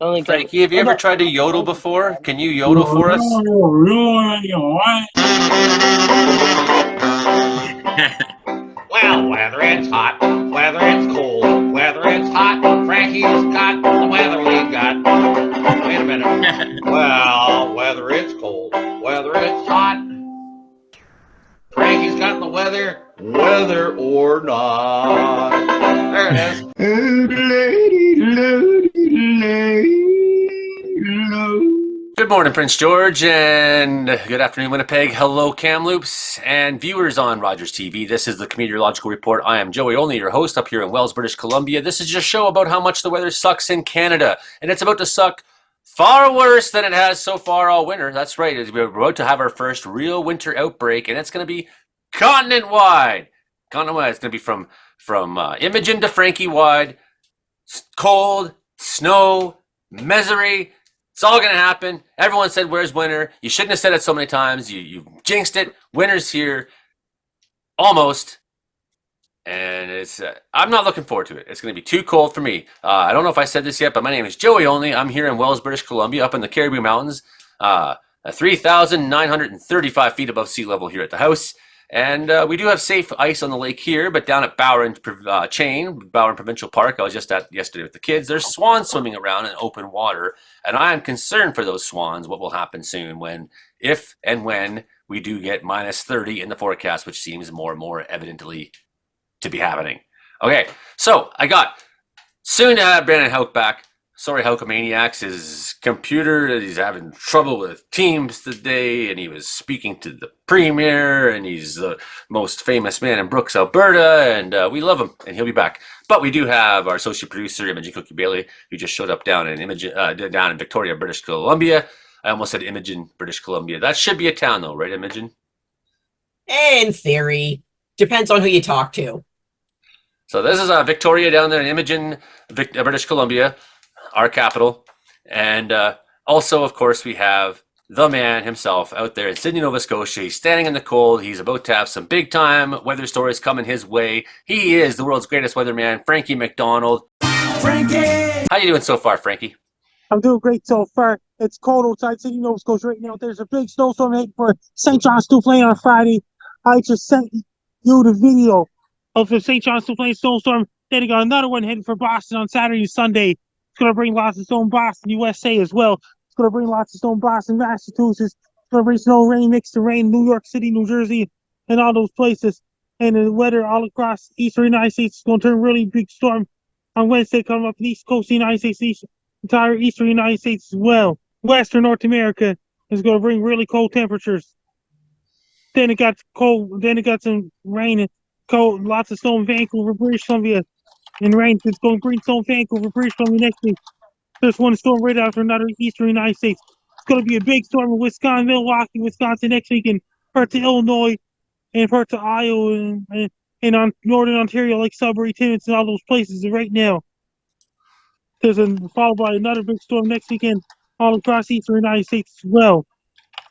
Only good. Frankie, have you ever tried to yodel before? Can you yodel for us? Well, whether it's hot, whether it's cold, whether it's hot, Frankie's got the weather we've got. Wait a minute. Well, whether it's cold, whether it's hot, Frankie's got the weather, whether or not. There it is. Good morning, Prince George, and good afternoon, Winnipeg. Hello, Kamloops, and viewers on Rogers TV. This is the Comedeorological Report. I am Joey Only, your host up here in Wells, British Columbia. This is just a show about how much the weather sucks in Canada, and it's about to suck far worse than it has so far all winter. That's right. We're about to have our first real winter outbreak, and it's going to be continent-wide. Continent-wide. It's going to be from Imogen to Frankie-wide. Cold, snow, misery. It's all going to happen. Everyone said, where's winter? You shouldn't have said it so many times. You jinxed it. Winter's here. Almost. And it's I'm not looking forward to it. It's going to be too cold for me. I don't know if I said this yet, but my name is Joey Only. I'm here in Wells, British Columbia, up in the Caribou Mountains, 3,935 feet above sea level here at the house. And we do have safe ice on the lake here, but down at Bowron Provincial Park, I was just at yesterday with the kids, there's swans swimming around in open water, and I am concerned for those swans, what will happen soon if and when we do get minus 30 in the forecast, which seems more and more evidently to be happening. Okay, so I got soon to have Brandon Houck back. Sorry, Hulkamaniacs, his computer, he's having trouble with Teams today, and he was speaking to the Premier, and he's the most famous man in Brooks, Alberta, and we love him, and he'll be back. But we do have our associate producer, Imogen Cookie-Bailey, who just showed up down in Victoria, British Columbia. I almost said Imogen, British Columbia. That should be a town, though, right, Imogen? In theory. Depends on who you talk to. So this is Victoria down there in Imogen, British Columbia, our capital, and also, of course, we have the man himself out there in Sydney, Nova Scotia. He's standing in the cold. He's about to have some big-time weather stories coming his way. He is the world's greatest weatherman, Frankie McDonald. Frankie! How you doing so far, Frankie? I'm doing great so far. It's cold outside Sydney, Nova Scotia right now. There's a big snowstorm heading for St. John's Duplain on Friday. I just sent you the video of the St. John's Duplain snowstorm. Then I got another one heading for Boston on Saturday and Sunday. It's going to bring lots of snow in Boston, USA as well. It's going to bring lots of snow in Boston, Massachusetts. It's going to bring snow, rain, mixed to rain, New York City, New Jersey, and all those places. And the weather all across eastern United States is going to turn a really big storm on Wednesday, coming up the east coast of the United States, entire eastern United States as well. Western North America is going to bring really cold temperatures. Then it got cold. Then it got some rain and cold. Lots of snow in Vancouver, British Columbia. And rain, it's going to bring snow in Vancouver, British Columbia next week. There's one storm right after another eastern United States. It's going to be a big storm in Wisconsin, Milwaukee, Wisconsin next week, and parts of Illinois, and parts of Iowa, and on northern Ontario, like Sudbury, Timmins, and all those places right now. There's followed by another big storm next weekend all across eastern United States as well.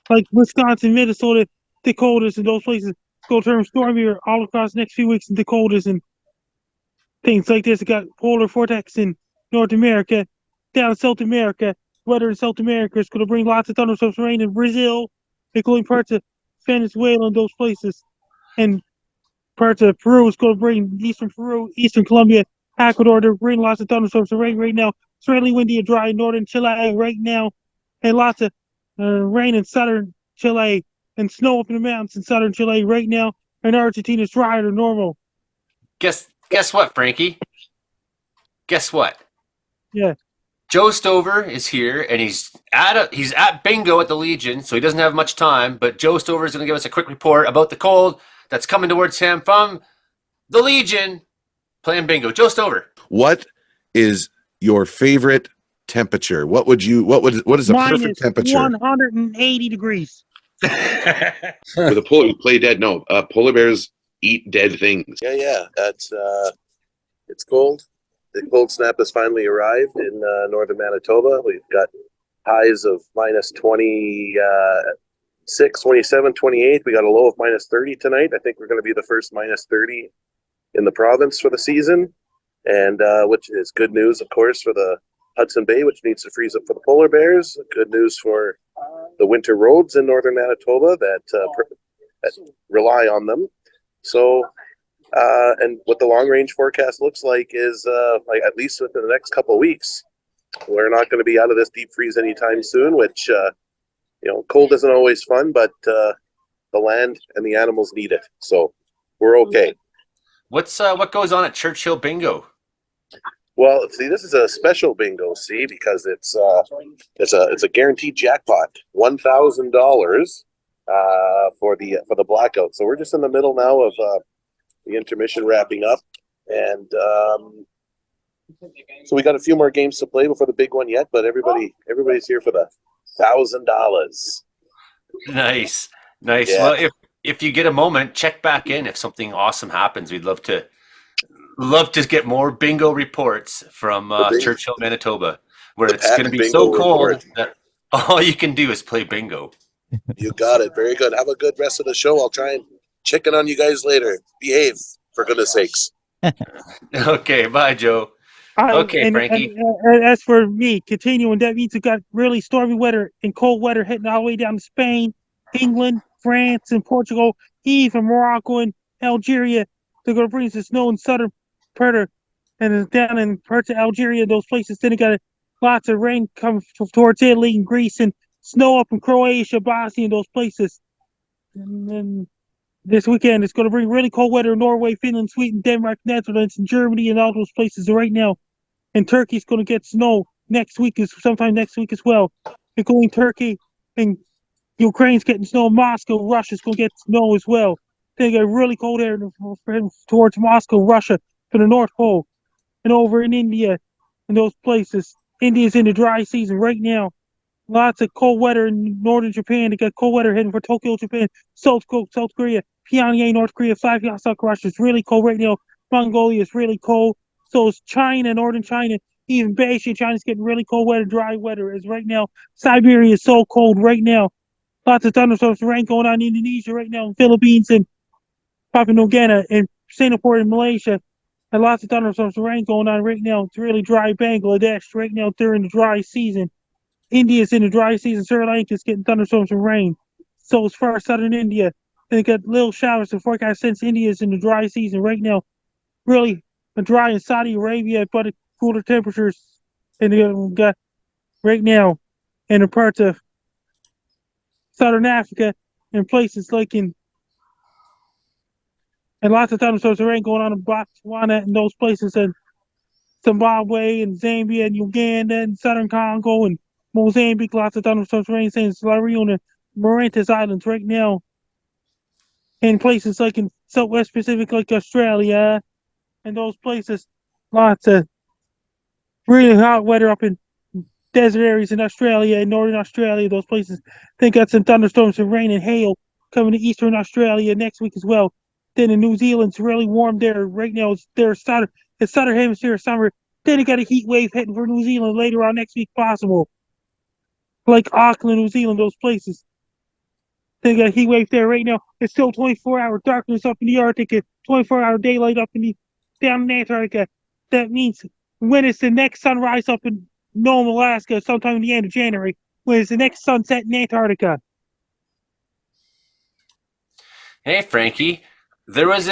Like Wisconsin, Minnesota, Dakotas, and those places. It's going to turn stormier all across the next few weeks in Dakotas and things like this. It got polar vortex in North America, down in South America. Weather in South America is going to bring lots of thunderstorms, rain in Brazil, including parts of Venezuela and those places. And parts of Peru is going to bring eastern Peru, eastern Colombia, Ecuador. They're bringing lots of thunderstorms and rain right now. It's really windy and dry in northern Chile right now. And lots of rain in southern Chile and snow up in the mountains in southern Chile right now. And Argentina is drier than normal. Guess what, Frankie? Guess what? Yeah. Joe Stover is here, and he's at bingo at the Legion, so he doesn't have much time. But Joe Stover is going to give us a quick report about the cold that's coming towards him from the Legion playing bingo. Joe Stover. What is your favorite temperature? What is a perfect temperature? 180 degrees. With a polar, play dead. No, polar bears eat dead things. Yeah. That's it's cold. The cold snap has finally arrived in northern Manitoba. We've got highs of minus 26, 27, 28. We got a low of minus 30 tonight. I think we're going to be the first minus 30 in the province for the season, and which is good news, of course, for the Hudson Bay, which needs to freeze up for the polar bears. Good news for the winter roads in northern Manitoba that rely on them. So, and what the long range forecast looks like is like at least within the next couple of weeks, we're not going to be out of this deep freeze anytime soon. Which cold isn't always fun, but the land and the animals need it, so we're okay. What goes on at Churchill Bingo? Well, see, this is a special bingo, because it's a guaranteed jackpot, $1,000 for the blackout. So we're just in the middle now of the intermission wrapping up, and so we got a few more games to play before the big one yet. But everybody's here for the $1,000. Nice. Yeah. Well, if you get a moment, check back in if something awesome happens. We'd love to get more bingo reports from Churchill, Manitoba, where it's going to be so cold that all you can do is play bingo. You got it. Very good. Have a good rest of the show. I'll try and check in on you guys later. Behave, for goodness sakes. Okay, bye, Joe. Okay, Frankie. And as for me, continuing, that means we got really stormy weather and cold weather hitting all the way down to Spain, England, France, and Portugal, even Morocco and Algeria. They're going to bring some snow in southern part and down in parts of Algeria, those places. Then they got lots of rain coming towards Italy and Greece, and snow up in Croatia, Bosnia, and those places. And then this weekend, it's going to bring really cold weather in Norway, Finland, Sweden, Denmark, Netherlands, and Germany, and all those places right now. And Turkey's going to get snow sometime next week as well. Including Turkey, and Ukraine's getting snow. Moscow, Russia's going to get snow as well. They got really cold air towards Moscow, Russia, for the North Pole. And over in India, and those places. India's in the dry season right now. Lots of cold weather in northern Japan. They got cold weather heading for Tokyo, Japan, South Korea, Pyongyang, North Korea, South Russia. It's really cold right now. Mongolia is really cold. So is China, northern China. Even Beijing, China's getting really cold weather, dry weather. As right now, Siberia is so cold right now. Lots of thunderstorms, rain going on in Indonesia right now, in Philippines and Papua New Guinea and Singapore and Malaysia. And lots of thunderstorms, rain going on right now. It's really dry Bangladesh right now during the dry season. India's in the dry season. Sri Lanka's getting thunderstorms and rain. So as far as southern India, they got little showers. The forecast since India's in the dry season right now. Really dry in Saudi Arabia, but cooler temperatures. And they got right now in the parts of southern Africa and places like and lots of thunderstorms and rain going on in Botswana and those places, and Zimbabwe and Zambia and Uganda and southern Congo and Mozambique. Lots of thunderstorms and rain in La Reunion and Mauritius Islands right now. And places like in Southwest Pacific, like Australia and those places. Lots of really hot weather up in desert areas in Australia and northern Australia. Those places. They got some thunderstorms and rain and hail coming to eastern Australia next week as well. Then in New Zealand, it's really warm there right now. It's southern hemisphere summer. Then they got a heat wave heading for New Zealand later on next week, possible. Like Auckland, New Zealand, those places. They got a heat wave there right now. It's still 24-hour darkness up in the Arctic, and 24-hour daylight down in Antarctica. That means when it's the next sunrise up in Nome, Alaska, sometime in the end of January, when it's the next sunset in Antarctica. Hey, Frankie. There was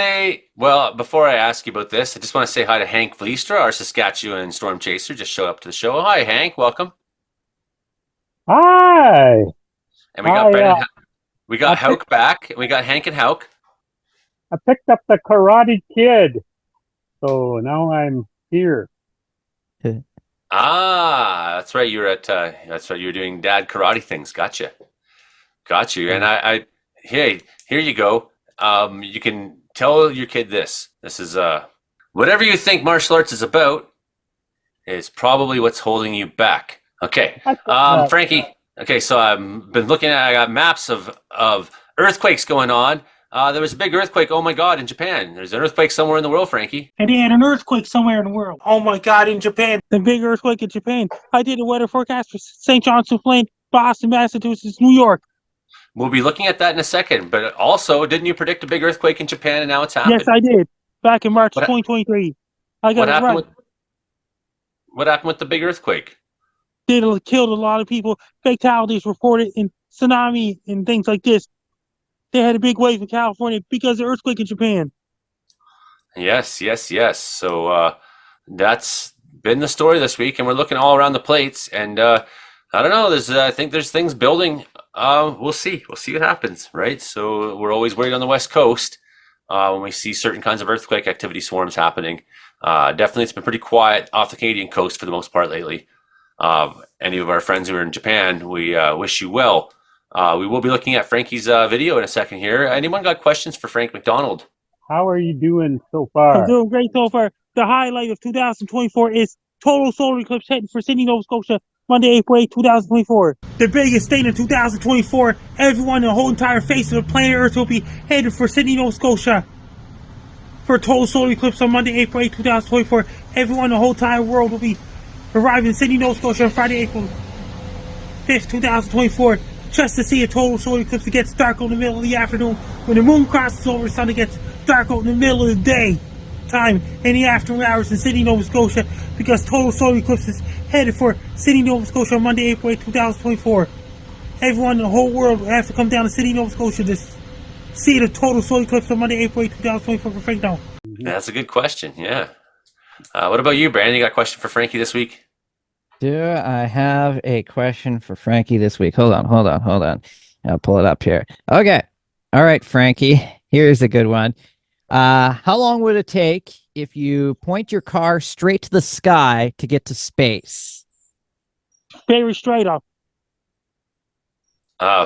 before I ask you about this, I just want to say hi to Hank Vliestra, our Saskatchewan storm chaser, just showed up to the show. Hi, Hank. Welcome. Hi. And we got Brennan. We got Hauk back. We got Hank and Hauk. I picked up the Karate Kid, so now I'm here. That's right. You were doing dad karate things. Got you. And hey, here you go. You can tell your kid this. This is whatever you think martial arts is about is probably what's holding you back. Okay, Frankie. Okay, so I've been looking at. I got maps of earthquakes going on. There was a big earthquake. Oh my God, in Japan. There's an earthquake somewhere in the world, Frankie. And they had an earthquake somewhere in the world. Oh my God, in Japan. The big earthquake in Japan. I did a weather forecast for St. John's, Newfoundland, Boston, Massachusetts, New York. We'll be looking at that in a second. But also, didn't you predict a big earthquake in Japan, and now it's happened? Yes, I did. Back in March 2023. I got it right. What happened with the big earthquake? They killed a lot of people. Fatalities reported in tsunami and things like this. They had a big wave in California because of the earthquake in Japan. Yes, yes, yes. So that's been the story this week, and we're looking all around the plates. And I don't know. I think there's things building. We'll see. We'll see what happens, right? So we're always worried on the West Coast when we see certain kinds of earthquake activity swarms happening. Definitely, it's been pretty quiet off the Canadian coast for the most part lately. Any of our friends who are in Japan, we wish you well. We will be looking at Frankie's video in a second here. Anyone got questions for Frank McDonald? How are you doing so I'm far? doing great so far. The highlight of 2024 is total solar eclipse heading for Sydney, Nova Scotia, Monday, April 8, 2024. The biggest thing in 2024, everyone, the whole entire face of the planet Earth will be headed for Sydney, Nova Scotia for a total solar eclipse on Monday, April 8, 2024. Everyone, the whole entire world will be arriving in Sydney, Nova Scotia on Friday, April 5th, 2024, just to see a total solar eclipse. It gets dark in the middle of the afternoon. When the moon crosses over the sun, it gets dark out in the middle of the day time in the afternoon hours in Sydney, Nova Scotia, because total solar eclipse is headed for Sydney, Nova Scotia on Monday, April 8, 2024. Everyone in the whole world will have to come down to Sydney, Nova Scotia to see the total solar eclipse on Monday, April 8, 2024 for Frank now. Yeah, that's a good question. Yeah. What about you, Brandon? You got a question for Frankie this week? Do I have a question for Frankie this week? Hold on. I'll pull it up here. Okay. All right, Frankie. Here's a good one. How long would it take if you point your car straight to the sky to get to space? Very straight up.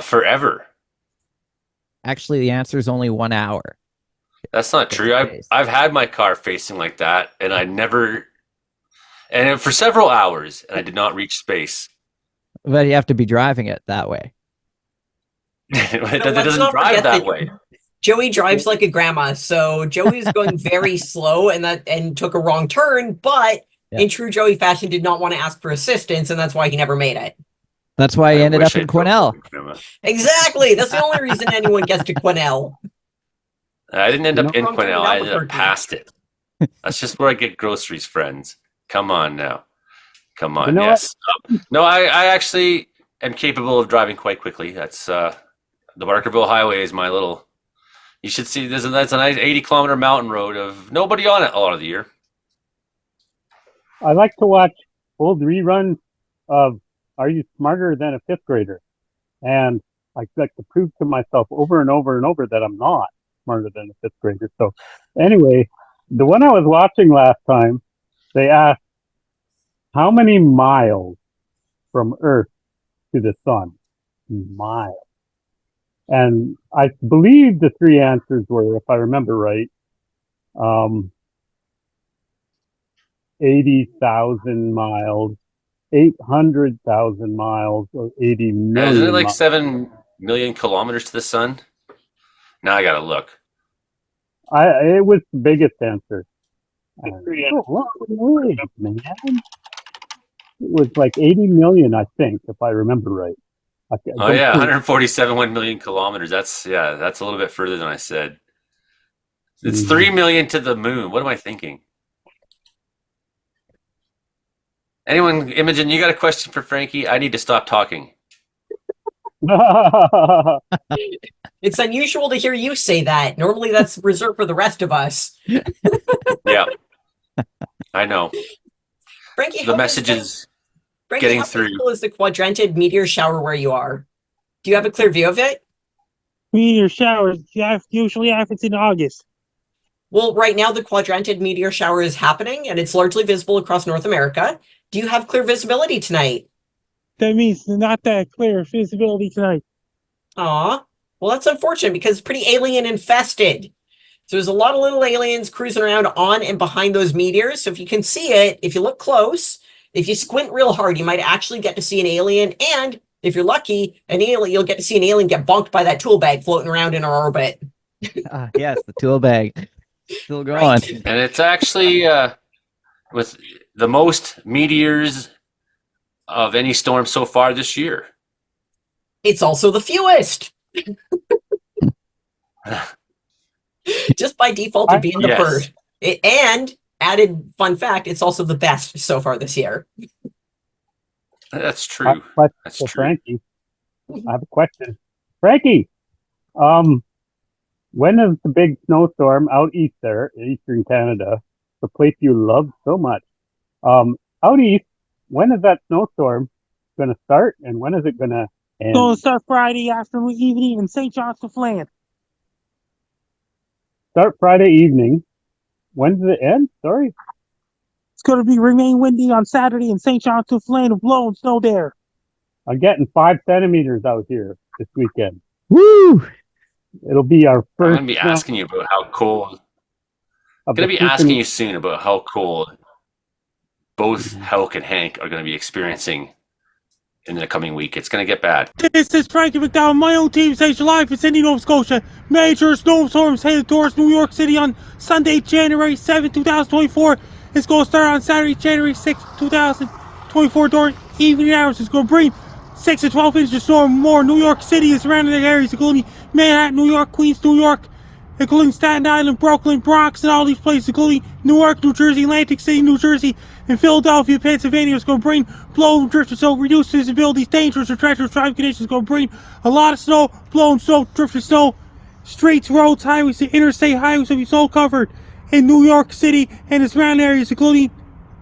Forever. Actually, the answer is only 1 hour. That's not true. I've had my car facing like that, and for several hours, and I did not reach space. But you have to be driving it that way. It doesn't drive that way. Joey drives like a grandma, so Joey's going very slow and took a wrong turn, but in true Joey fashion did not want to ask for assistance, and that's why he never made it. That's why he ended up in Quesnel. Exactly. That's the only reason anyone gets to Quesnel. I didn't end up in Quesnel. I ended up past it. That's just where I get groceries, friends. Come on now. Come on. Yes. No, I actually am capable of driving quite quickly. That's the Barkerville Highway is my little. You should see that's a nice 80-kilometer mountain road of nobody on it a lot of the year. I like to watch old reruns of Are You Smarter Than a Fifth Grader? And I like to prove to myself over and over and over that I'm not smarter than a fifth grader. So anyway, the one I was watching last time, they asked how many miles from Earth to the sun? Miles. And I believe the three answers were, if I remember right, 80,000 miles, 800,000 miles, or 80 million. Isn't it like 7 million kilometers to the sun? Now I gotta look. It was the biggest answer. It was like 80 million, I think, if I remember right. Oh yeah, 147 million kilometers. That's a little bit further than I said. It's 3 million to the moon. What am I thinking? Anyone, Imogen, you got a question for Frankie? I need to stop talking. It's unusual to hear you say that. Normally that's reserved for the rest of us. Yeah. I know. Frankie, the message is getting through. How is the quadrantid meteor shower where you are? Do you have a clear view of it? Meteor showers usually happens in August. Well, right now the quadrantid meteor shower is happening, and it's largely visible across North America. Do you have clear visibility tonight? That means not that clear visibility tonight. Aw. Well, that's unfortunate because it's pretty alien infested. So there's a lot of little aliens cruising around on and behind those meteors. So if you can see it, if you look close, if you squint real hard, you might actually get to see an alien. And if you're lucky, you'll get to see an alien get bonked by that tool bag floating around in our orbit. Yes, the tool bag. Still going. Right. And it's actually with the most meteors of any storm so far this year. It's also the fewest. Just by default of being the first. And added fun fact, it's also the best so far this year. That's true. But That's for true. Frankie, I have a question. Frankie, when is the big snowstorm out east there in eastern Canada, the place you love so much? Out east, when is that snowstorm going to start, and when is it going to end? So it'll start Friday afternoon, evening in St. John's, Newfoundland. Start Friday evening. When does it end? Sorry. It's going to be remain windy on Saturday in St. John's, Newfoundland, and blowing snow there. I'm getting 5 centimeters out here this weekend. Woo! It'll be our I'm first. gonna be asking you about how cold. I'm Gonna be asking you soon about how cold both Helk and Hank are gonna be experiencing in the coming week. It's gonna get bad. This is Frankie McDowell. My own team says live in Sydney, Nova Scotia. Major snowstorms headed towards New York City on Sunday, January 7, 2024. It's going to start on Saturday, January 6, 2024 during evening hours. It's going to bring 6 to 12 inches of snow or more. New York City and surrounding areas, including Manhattan, New York, Queens, New York, including Staten Island, Brooklyn, Bronx, and all these places, including Newark, New Jersey, Atlantic City, New Jersey, and Philadelphia, Pennsylvania. Is going to bring blow, drift, and snow, reduced visibility, dangerous or treacherous driving conditions. Is going to bring a lot of snow, blowing snow, drift, and snow. Streets, roads, highways, and interstate highways will be snow covered in New York City and its surrounding areas, including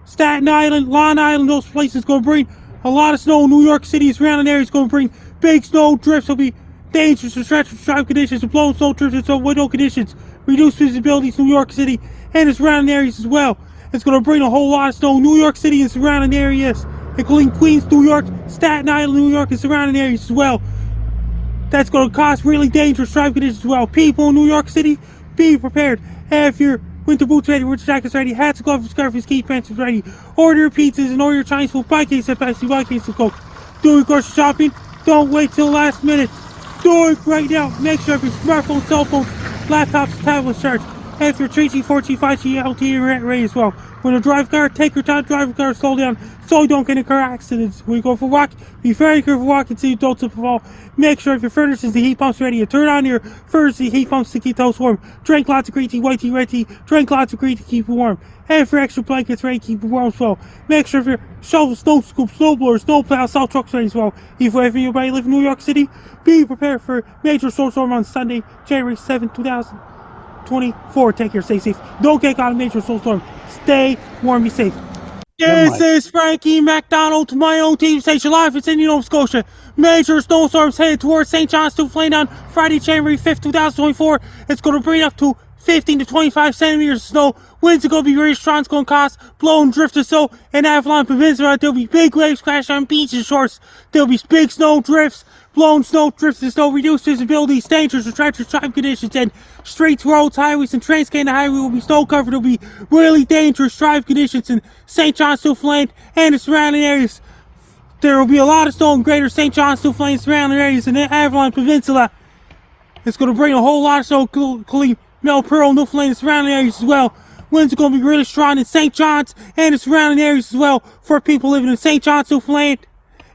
Staten Island, Long Island. Those places going to bring a lot of snow. New York City and surrounding areas going to bring big snow drifts. Will be dangerous and treacherous driving conditions, and blowing snow, drifts, and snow, window conditions. Reduced visibility to New York City and its surrounding areas as well. It's going to bring a whole lot of snow. New York City and surrounding areas, including Queens, New York, Staten Island, New York, and surrounding areas as well. That's going to cause really dangerous driving conditions as well. People in New York City, be prepared. Have your winter boots ready, winter jackets ready, hats, gloves, scarves, ski pants ready. Order your pizzas and order your Chinese food. Buy case of Pepsi, buy case of Coke. Do your grocery shopping. Don't wait till the last minute. Do it right now. Make sure your smartphone, cell phones, laptops, tablets charged. Have your 3G, 4G, 5G, LTE internet ready as well. When you drive car, take your time, drive the car, slow down, so you don't get in car accidents. When you go for a walk, be very careful walking so you don't slip and fall. Make sure if your furnace is the heat pumps ready, and turn on your furnace heat pumps to keep those warm. Drink lots of green tea, white tea, red tea. Drink lots of green to keep you warm. Have your extra blankets ready to keep you warm as well. Make sure if your shovel, snow scoop, snow blower, snow plow, salt trucks ready as well. If anybody live in New York City, be prepared for major snowstorm on Sunday, January 7, 2024. Take care, stay safe. Don't get caught in a major snowstorm. Stay warm, be safe. This is Frankie McDonald, my own team station live in Sydney, Nova Scotia. Major snowstorms headed towards St. John's, Newfoundland on Friday, January 5th, 2024. It's going to bring up to 15 to 25 centimeters of snow. Winds are going to be very strong. It's going to cause blow and drift of snow and Avalon Peninsula. There'll be big waves crashing on beaches and shores. There'll be big snow drifts, blown snow, drifts and snow, reduced visibility, dangerous and treacherous driving conditions, and streets, roads, highways, and Trans-Canada Highway will be snow covered. There'll be really dangerous driving conditions in St. John's, Newfoundland, and the surrounding areas. There will be a lot of snow in greater St. John's, Newfoundland, surrounding areas in the Avalon Peninsula. It's going to bring a whole lot of snow, including Mel Pearl, Newfoundland, and surrounding areas as well. Winds are going to be really strong in St. John's and the surrounding areas as well for people living in St. John's, Newfoundland,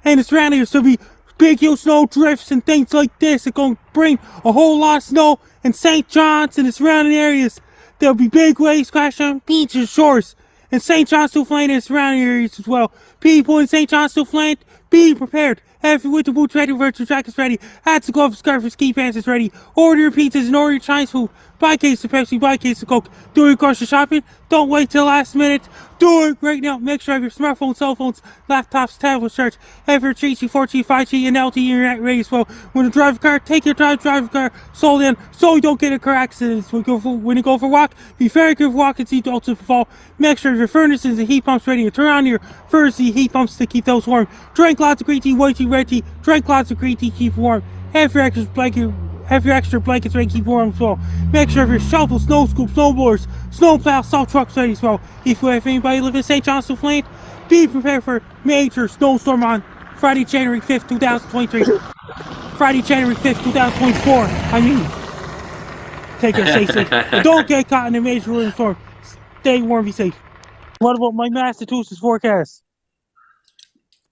and the surrounding areas. There'll be big huge snow drifts and things like this. It's going to bring a whole lot of snow in St. John's and the surrounding areas. There'll be big waves crashing on beaches and shores in St. John's, Newfoundland, and surrounding areas as well. People in St. John's, Newfoundland, be prepared. Have your winter boots ready, winter jackets ready, hats, gloves, scarves, ski pants ready. Order your pizzas and order your Chinese food. Buy a case of Pepsi, buy a case of Coke. Do your grocery shopping. Don't wait till last minute. Do it right now. Make sure you have your smartphones, cell phones, laptops, tablets charged. Have your 3G, 4G, 5G, and LTE internet ready as well. When you drive a car, take your time, drive a car, slow down, so you don't get in car accidents. When you go for a walk, be very careful walking so you don't slip and fall. Make sure your furnace and the heat pumps ready to turn on your furnace and heat pumps to keep those warm. Drink lots of green tea, white tea, red tea. Drink lots of green tea, keep warm. Have your extra blankets ready to keep warm as well. Make sure your shovel, snow scoop, snow blowers, snow plow, salt trucks ready as well. If anybody live in St. John's, Newfoundland, be prepared for major snowstorm on Friday, January 5th, 2023. Friday, January 5th, 2024. I mean, take care, stay safe. And don't get caught in a major windstorm. Stay warm, be safe. What about my Massachusetts forecast?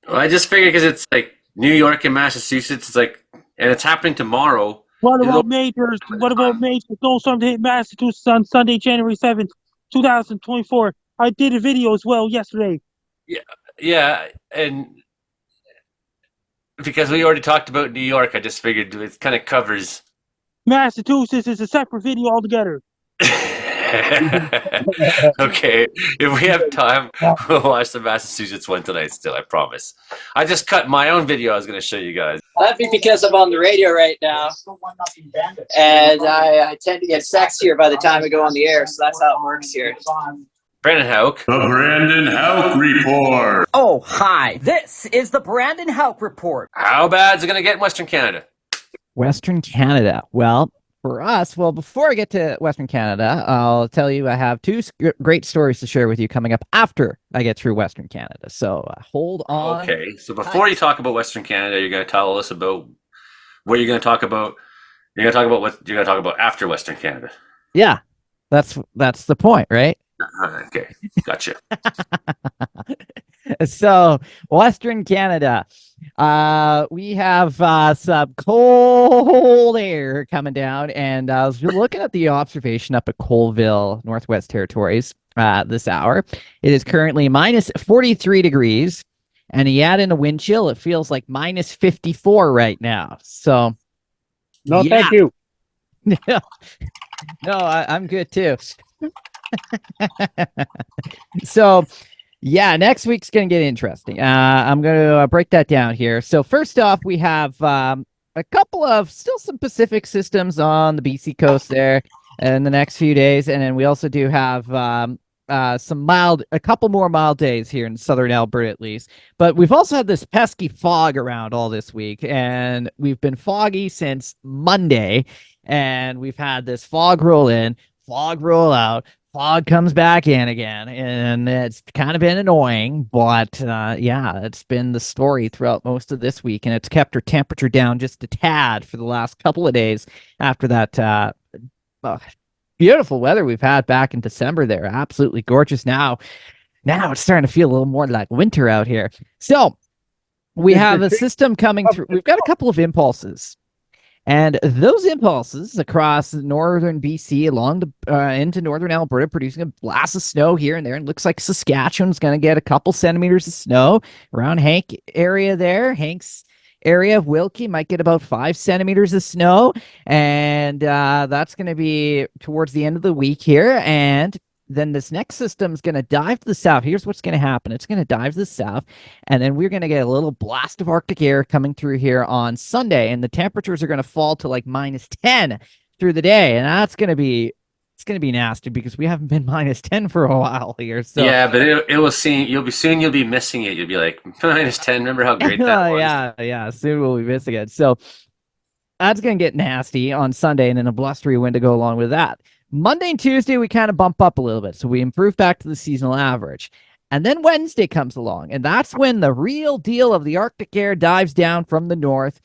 Well, I just figured because it's like New York and Massachusetts, it's like, and it's happening tomorrow. What about major snowstorm to hit Massachusetts on Sunday, January 7th, 2024? I did a video as well yesterday. Yeah, and because we already talked about New York, I just figured it kind of covers. Massachusetts is a separate video altogether. Okay, if we have time, we'll watch the Massachusetts one tonight still, I promise. I just cut my own video I was going to show you guys. That'd be because I'm on the radio right now, and I tend to get sexier by the time I go on the air, so that's how it works here. Brandon Hauk. The Brandon Hauk Report. Oh, hi. This is the Brandon Hauk Report. How bad is it going to get in Western Canada? Western Canada. Well, for us, before I get to Western Canada, I'll tell you I have two great stories to share with you coming up after I get through Western Canada. So hold on. Okay, so before you talk about Western Canada, you're going to tell us about what you're going to talk about. You're going to talk about what you're going to talk about after Western Canada. Yeah, that's the point, right? Okay, gotcha. So Western Canada, we have some cold air coming down, and I was looking at the observation up at Colville, Northwest Territories, this hour. It is currently minus 43 degrees, and you add in a wind chill, it feels like minus 54 right now. So, No, yeah. thank you. No, I'm good too. So, yeah, next week's going to get interesting. I'm going to break that down here. So first off, we have a couple of still some Pacific systems on the BC coast there in the next few days. And then we also do have a couple more mild days here in southern Alberta at least. But we've also had this pesky fog around all this week. And we've been foggy since Monday. And we've had this fog roll in, fog roll out. Fog comes back in again, and it's kind of been annoying, but yeah, it's been the story throughout most of this week, and it's kept our temperature down just a tad for the last couple of days after that beautiful weather we've had back in December there. Absolutely gorgeous. Now it's starting to feel a little more like winter out here. So we have a system coming through. We've got a couple of impulses. And those impulses across northern BC along into northern Alberta producing a blast of snow here and there. And looks like Saskatchewan's going to get a couple centimeters of snow around Hank area there. Hank's area of Wilkie might get about 5 centimeters of snow. And that's going to be towards the end of the week here. And then this next system is going to dive to the south. Here's what's going to happen. It's going to dive to the south, and then we're going to get a little blast of Arctic air coming through here on Sunday, and the temperatures are going to fall to like minus 10 through the day, and it's going to be nasty because we haven't been minus 10 for a while here. So yeah, but it will seem you'll be missing it. You'll be like minus 10. Remember how great that was? Yeah. Soon we'll be missing it. So that's going to get nasty on Sunday, and then a blustery wind to go along with that. Monday and Tuesday, we kind of bump up a little bit. So we improve back to the seasonal average. And then Wednesday comes along, and that's when the real deal of the Arctic air dives down from the north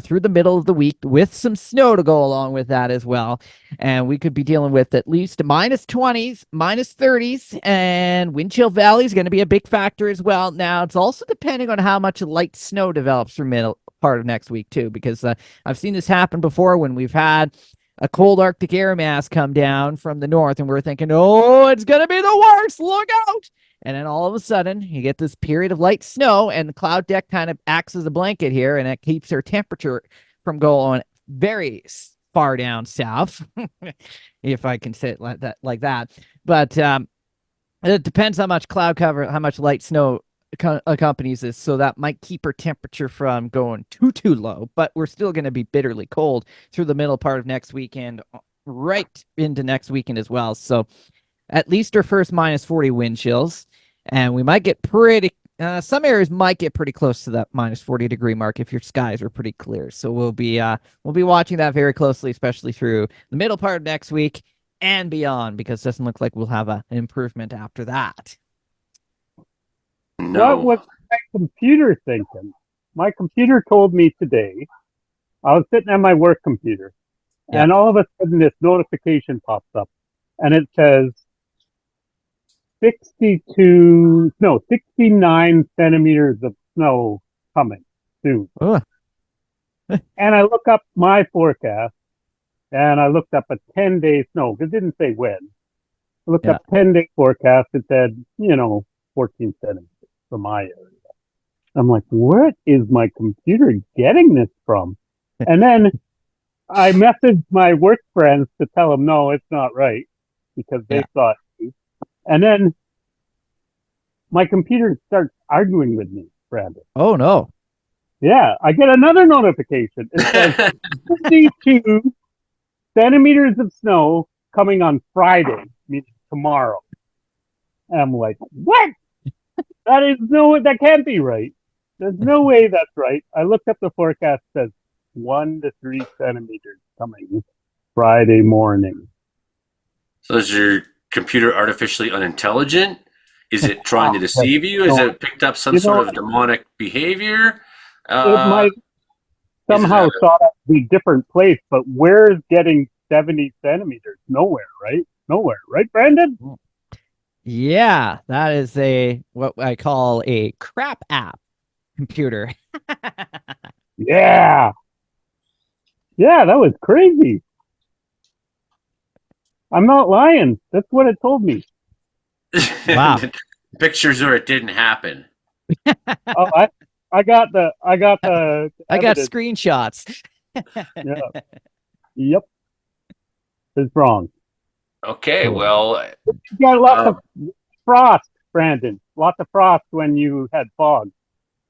through the middle of the week with some snow to go along with that as well. And we could be dealing with at least minus 20s, minus 30s, and wind chill valley is going to be a big factor as well. Now, it's also depending on how much light snow develops through middle part of next week, too, because I've seen this happen before when we've had a cold Arctic air mass come down from the north, and we're thinking, oh, it's going to be the worst. Look out. And then all of a sudden, you get this period of light snow, and the cloud deck kind of acts as a blanket here, and it keeps our temperature from going very far down south, if I can say it like that. But it depends how much cloud cover, how much light snow accompanies this, so that might keep our temperature from going too low, but we're still going to be bitterly cold through the middle part of next weekend, right into next weekend as well. So at least our first minus 40 wind chills, and we might get pretty some areas might get pretty close to that minus 40 degree mark if your skies are pretty clear. So we'll be watching that very closely, especially through the middle part of next week and beyond, because it doesn't look like we'll have an improvement after that. No. What was my computer thinking? My computer told me today, I was sitting at my work computer, and all of a sudden this notification pops up, and it says 69 centimeters of snow coming soon. And I look up my forecast, and I looked up a 10-day snow, because it didn't say when. I looked up 10-day forecast. It said, 14 centimeters for my area. I'm like, what is my computer getting this from? And then I messaged my work friends to tell them, no, it's not right, because they thought. And then my computer starts arguing with me, Brandon. Oh, no. Yeah, I get another notification. It says 52 centimeters of snow coming on Friday, meaning tomorrow. And I'm like, what? That can't be right. There's no way that's right. I looked up the forecast, it says 1 to 3 centimeters coming Friday morning. So is your computer artificially unintelligent? Is it trying to deceive you? Has it picked up some sort of demonic behavior? It might somehow thought it would be a different place, but where's getting 70 centimeters? Nowhere, right? Nowhere, right, Brandon? Yeah, that is what I call a crap app computer. Yeah. Yeah, that was crazy. I'm not lying. That's what it told me. Wow. Pictures or it didn't happen. Oh, I got screenshots. Yeah. Yep. It's wrong. Okay, well, you got lots of frost, Brandon. Lots of frost when you had fog.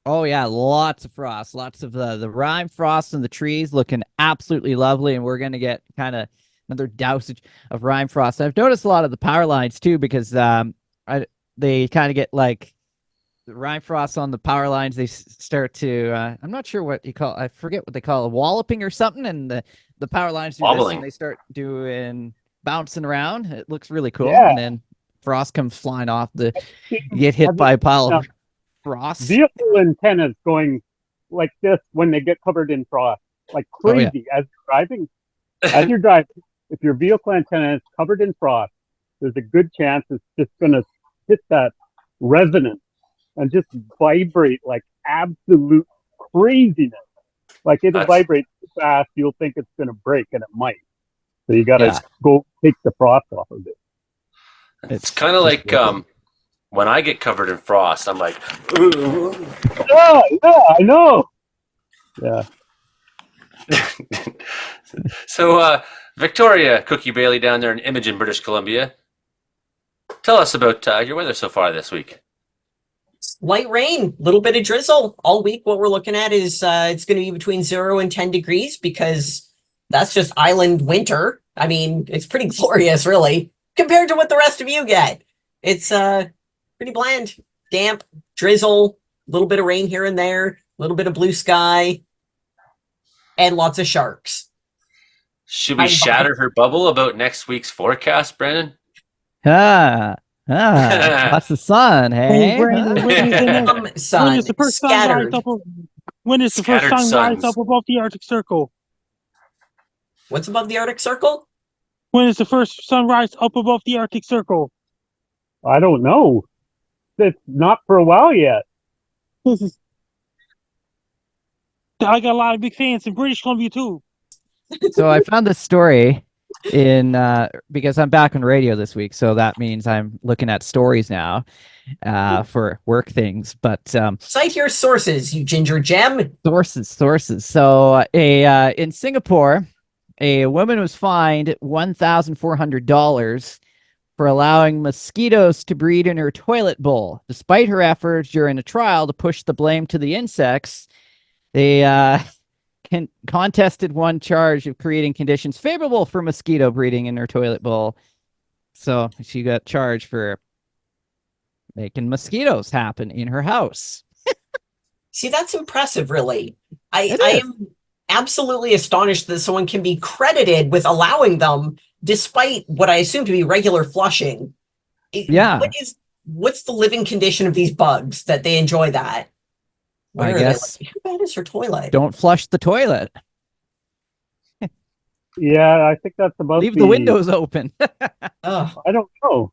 Oh yeah, lots of frost, lots of the rime frost in the trees, looking absolutely lovely, and we're gonna get kind of another dousage of rime frost. I've noticed a lot of the power lines too, because they kind of get like the rime frost on the power lines. They start to I'm not sure what you call. I forget what they call it, walloping or something, and the power lines do this, and they start doing bouncing around. It looks really cool, and then frost comes flying off. You get hit by a pile of frost. Vehicle antennas going like this when they get covered in frost, like crazy. As you're driving, if your vehicle antenna is covered in frost, there's a good chance it's just going to hit that resonance and just vibrate like absolute craziness. Like it'll vibrate so fast, you'll think it's going to break, and it might. So you got to go take the frost off of it. It's kind of like when I get covered in frost, I'm like, ooh. Yeah, I know. Yeah. So, Victoria Cookie Bailey down there in Imogen, British Columbia. Tell us about your weather so far this week. Light rain, little bit of drizzle all week. What we're looking at is it's going to be between 0 and 10 degrees, because that's just island winter. I mean, it's pretty glorious, really, compared to what the rest of you get. It's pretty bland, damp, drizzle, a little bit of rain here and there, a little bit of blue sky, and lots of sharks. Should we shatter her bubble about next week's forecast, Brennan? Lots of sun, hey? Sun, when is the first scattered. When is the first sun rise up above the Arctic Circle? What's above the Arctic Circle? When is the first sunrise up above the Arctic Circle? I don't know. It's not for a while yet. I got a lot of big fans in British Columbia too. So I found this story because I'm back on radio this week, so that means I'm looking at stories now for work things. But cite your sources, you ginger gem. Sources. So in Singapore, a woman was fined $1,400 for allowing mosquitoes to breed in her toilet bowl. Despite her efforts during a trial to push the blame to the insects, they contested one charge of creating conditions favorable for mosquito breeding in her toilet bowl. So she got charged for making mosquitoes happen in her house. See, that's impressive, really. I am absolutely astonished that someone can be credited with allowing them, despite what I assume to be regular flushing. Yeah. What's the living condition of these bugs that they enjoy that? I guess. How bad is her toilet? Don't flush the toilet. Yeah, I think that's about Leave the windows open. I don't know.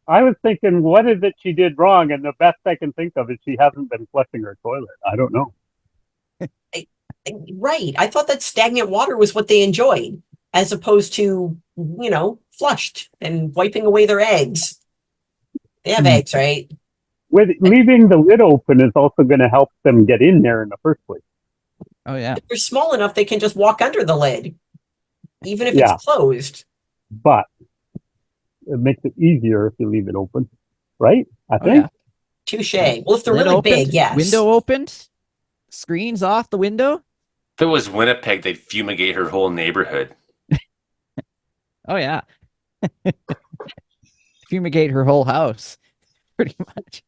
I was thinking, what is it she did wrong? And the best I can think of is she hasn't been flushing her toilet. I don't know. Right. I thought that stagnant water was what they enjoyed. as opposed to, flushed and wiping away their eggs. They have eggs, right? With leaving the lid open is also going to help them get in there in the first place. Oh yeah. If they're small enough, they can just walk under the lid, even if Yeah. it's closed. But it makes it easier if you leave it open, right? I Oh think. yeah. Touche. Well, if they're Lid really opened, big, yes. window opened, screens off the window. If it was Winnipeg, they'd fumigate her whole neighborhood. Oh yeah. Fumigate her whole house, pretty much.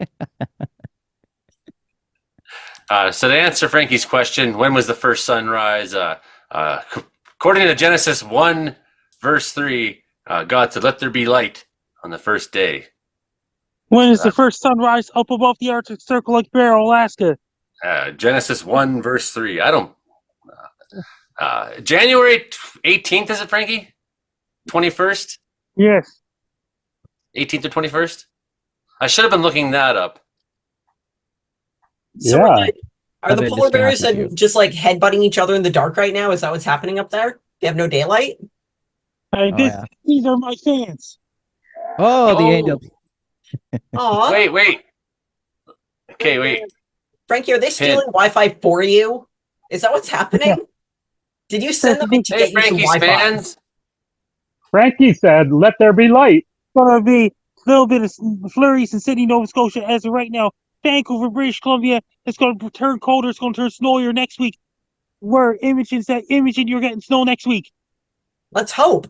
So to answer Frankie's question, when was the first sunrise? According to Genesis 1, verse 3, God said, "Let there be light" on the first day. When is the first sunrise up above the Arctic Circle, like Barrow, Alaska? Genesis 1, verse 3. I don't. January 18th, is it, Frankie? 21st? Yes. 18th or 21st? I should have been looking that up. So Yeah. are the That polar bears distracted you. just like headbutting each other in the dark right now? Is that what's happening up there? They have no daylight? Oh, yeah. These are my fans. Oh, the Oh. angel. Aw. Wait. Okay, wait. Frankie, are they stealing Wi-Fi for you? Is that what's happening? Did you send them in to Hey, get you some Frankie's Wi-Fi? fans. Frankie said, "Let there be light." Gonna be a little bit of flurries in Sydney, Nova Scotia as of right now. Vancouver, British Columbia, it's going to turn colder. It's going to turn snowier next week. Where Imogen you're getting snow next week. Let's hope.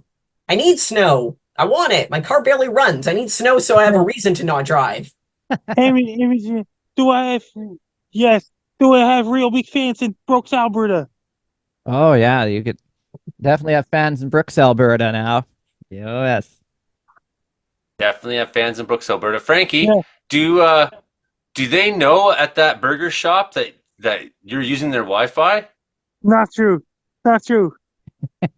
I need snow. I want it. My car barely runs. I need snow so I have a reason to not drive. Imogen, do I have real big fans in Brooks, Alberta? Oh yeah, you could definitely have fans in Brooks, Alberta now. Yes. Definitely have fans in Brooks, Alberta. Frankie, Yeah. do they know at that burger shop that you're using their Wi-Fi? Not true. Not true.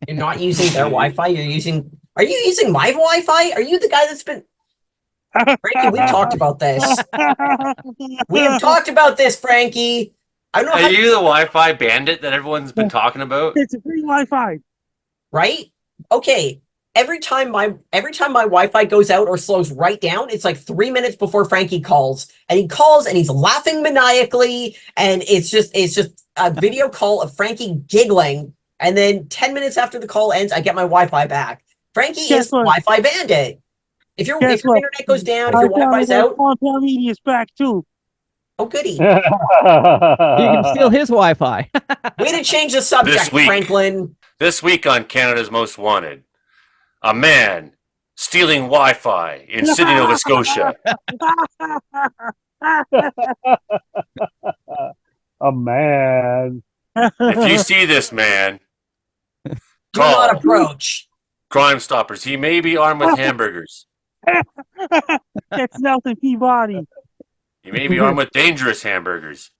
You're not using their Wi-Fi. Are you using my Wi-Fi? Are you the guy that's been? Frankie, we've talked about this. We have talked about this, Frankie. I don't know Are how you the Wi-Fi bandit that everyone's been talking about? It's a free Wi-Fi. right? Okay. Every time my Wi-Fi goes out or slows right down, it's like 3 minutes before Frankie calls. And he calls and he's laughing maniacally. And it's just a video call of Frankie giggling. And then 10 minutes after the call ends, I get my Wi-Fi back. Frankie Guess is the what? Wi-Fi bandit. If your Guess what? internet goes down, if I your found Wi-Fi's that out, Compound Media's back too. oh goody. You can steal his Wi-Fi. Way to change the subject, This week. Franklin. This week on Canada's Most Wanted, a man stealing Wi-Fi in Sydney, Nova Scotia. A man. If you see this man, Do not call approach. Crime Stoppers. He may be armed with hamburgers. That's Nelson Peabody. He may be armed with dangerous hamburgers.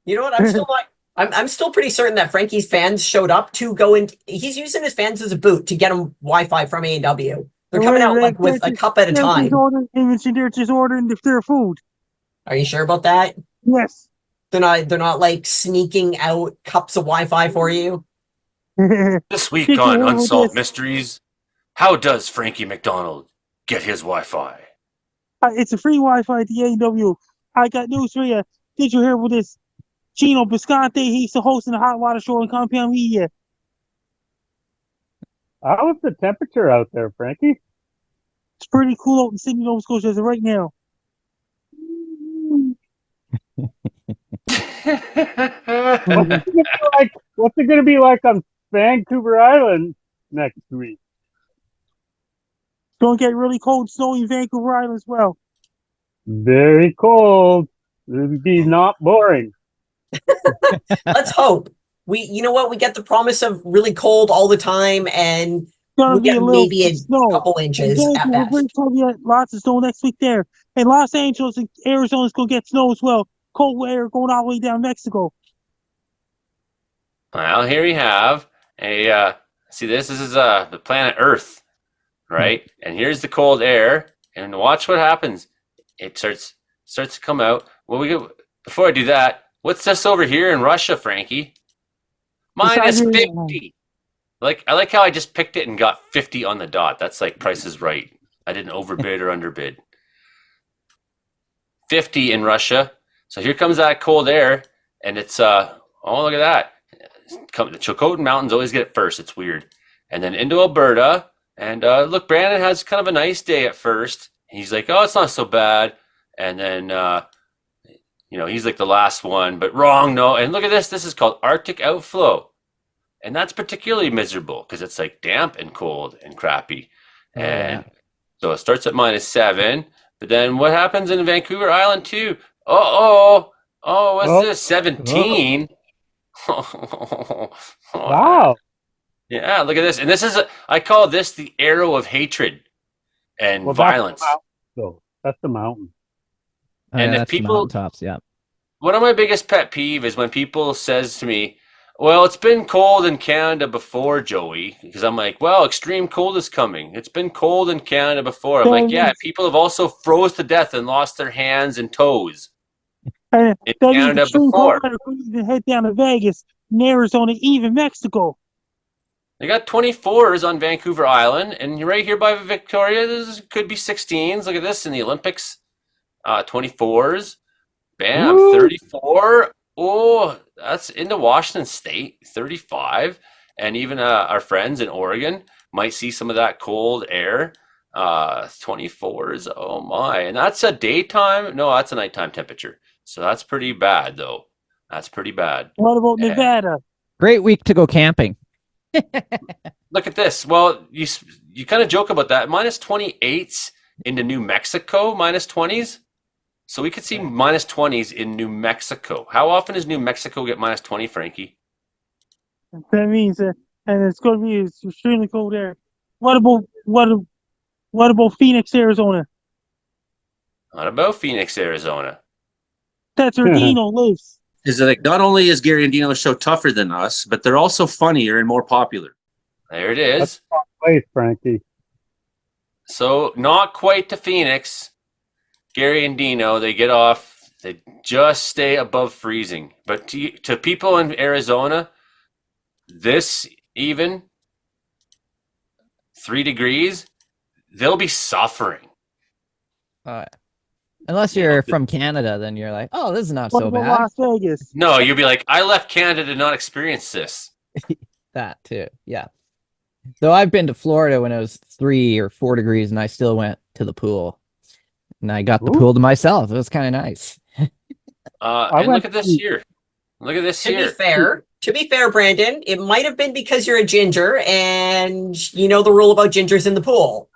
You know what? I'm still pretty certain that Frankie's fans showed up to go in. He's using his fans as a boot to get him Wi-Fi from A&W. They're coming out like with a cup at a time. They're just ordering their food. Are you sure about that? Yes. They're not like sneaking out cups of Wi-Fi for you. This week on Unsolved Mysteries, how does Frankie McDonald get his Wi-Fi? It's a free Wi-Fi at the A&W. I got news for you. Did you hear about this? Gino Bisconte, he's the host of the Hot Water Show on Compound Media. How's the temperature out there, Frankie? It's pretty cool out in Sydney, Nova Scotia as of right now. What's it gonna be like on Vancouver Island next week? It's going to get really cold and snowy in Vancouver Island as well. Very cold. It'll be not boring. Let's hope. You know what? We get the promise of really cold all the time, and Gonna be a little maybe a snow. couple inches And at Vancouver, best. British Columbia, lots of snow next week there. And Los Angeles and Arizona's going to get snow as well. Cold air going all the way down Mexico. Well, here we have a see this is the planet Earth, right? And here's the cold air, and watch what happens. It starts to come out. Well, before I do that, what's this over here in Russia, Frankie? Minus 50. I like how I just picked it and got 50 on the dot. That's like Price is Right. I didn't overbid or underbid. 50 in Russia. So here comes that cold air, and it's oh, look at that. The Chilcotin Mountains always get it first. It's weird. And then into Alberta, and look, Brandon has kind of a nice day at first. He's like, oh, it's not so bad. And then he's like the last one, but wrong. No, and look at this. This is called Arctic outflow, and that's particularly miserable because it's like damp and cold and crappy. And so it starts at -7. But then what happens in Vancouver Island too? Oh, what's this? 17. Wow. Yeah, look at this. And this is I call this the arrow of hatred and violence. That's the mountain. And if that's people, the mountaintops, yeah. one of my biggest pet peeve is when people says to me, well, it's been cold in Canada before, Joey. Because I'm like, well, extreme cold is coming. It's been cold in Canada before. I'm like, yeah, people have also froze to death and lost their hands and toes in Canada before. Even head down to Vegas, in Arizona, even Mexico. They got 24s on Vancouver Island, and right here by Victoria, this could be 16s. Look at this in the Olympics. 24s. Bam, Woo. 34. Oh, that's into Washington State, 35. And even our friends in Oregon might see some of that cold air. 24s. Oh my. And that's a daytime. No, that's a nighttime temperature. So that's pretty bad, though. That's pretty bad. What about Nevada? Great week to go camping. Look at this. Well, you kind of joke about that. -28s into New Mexico, -20s. So we could see -20s in New Mexico. How often does New Mexico get -20, Frankie? That means and it's going to be extremely cold there. What about Phoenix, Arizona? What about Phoenix, Arizona? That's where Dino lives. Is like not only is Gary and Dino's show tougher than us, but they're also funnier and more popular. There it is. That's the wrong place, Frankie. So not quite to Phoenix. Gary and Dino, they get off. They just stay above freezing. But to people in Arizona, this even 3 degrees, they'll be suffering. Unless you're from Canada, then you're like, oh, this is not so bad. Las Vegas? No, you'll be like, I left Canada to not experience this. That too, yeah. Though I've been to Florida when it was 3 or 4 degrees, and I still went to the pool, and I got the pool to myself. It was kind of nice. And look at this here. Look at this here. To be fair, Brandon, it might have been because you're a ginger and you know the rule about gingers in the pool.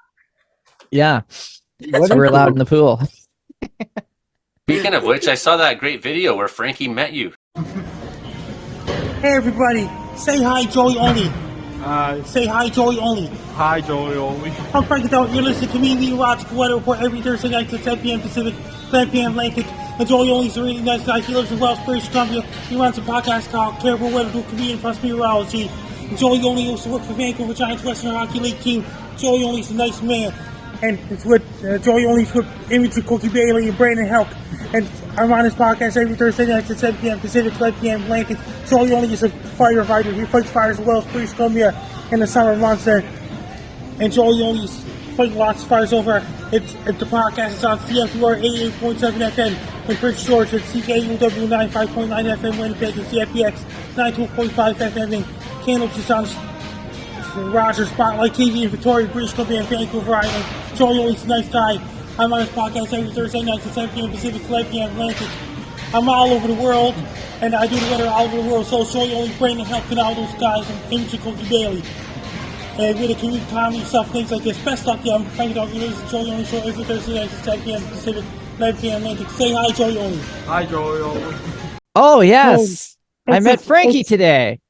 Yeah, so we're allowed in the pool. Speaking of which, I saw that great video where Frankie met you. Hey, everybody. Say hi, Joey Only. Say hi, Joey Only. Hi, Joey Only. I'm Frankie Dowd. You're listening to Comedeorology Weather Report every Thursday night at 10 p.m. Pacific, 11 p.m. Atlantic. And Joey Only's a really nice guy. He lives in Wells, British Columbia. He runs a podcast called Terrible Weather to Comedian plus Meteorology. And Joey Only used to work for Vancouver Giants Western Hockey League team. Joey Only's a nice man. And it's with Joey Only's with Imagery Cookie Bailey and Brandon Helk. And I'm on his podcast every Thursday night at 7 p.m. Pacific, 12 p.m. Atlantic. Joey Only is a firefighter. He fights fires in Wells, British Columbia in the summer months there. And Joey Only's fighting lots of fires over. The podcast is on CFUR 88.7 FM in Prince George. It's CKUW 95.9 FM Winnipeg and CFPX 92.5 FM in Kamloops. It's on Rogers Spotlight TV in Victoria, British Columbia, and Vancouver Island. Joey Only's a nice guy. I'm on his podcast every Thursday night at 7 p.m. Pacific, 11 p.m. Atlantic. I'm all over the world, and I do the weather all over the world. So Joey Only, Brandon Help, and all those guys, and Imagery Cookie Bailey. And with the comedy stuff, things like this. Best luck to you. I'm Frankie Dowd. You're listening to Joey Only show every Thursday night at 7 p.m. Pacific, 11 p.m. Atlantic. Say hi, Joey Only. Hi, Joey Only. Oh, yes. I met Frankie today.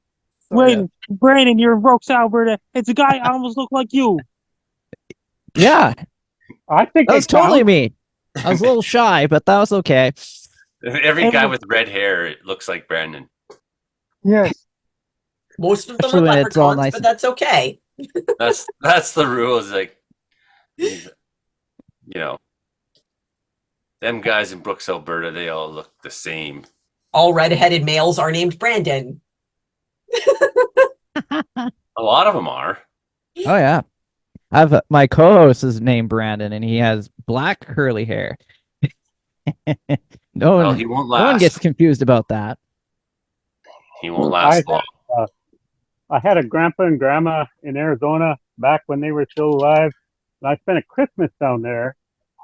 Wait, Brandon, you're in Brooks, Alberta. It's a guy almost look like you. Yeah. I think that was totally me. I was a little shy, but that was okay. Every guy with red hair, it looks like Brandon. Yes. Most of them Especially are when it's all leprechauns, nice but that's okay. That's the rules. Like, them guys in Brooks, Alberta, they all look the same. All red-headed males are named Brandon. A lot of them are. Oh yeah. I've my co-host is named Brandon, and he has black curly hair. No Well, one, he won't no one last. gets confused about that. He won't I last had, long. I had a grandpa and grandma in Arizona back when they were still alive. And I spent a Christmas down there,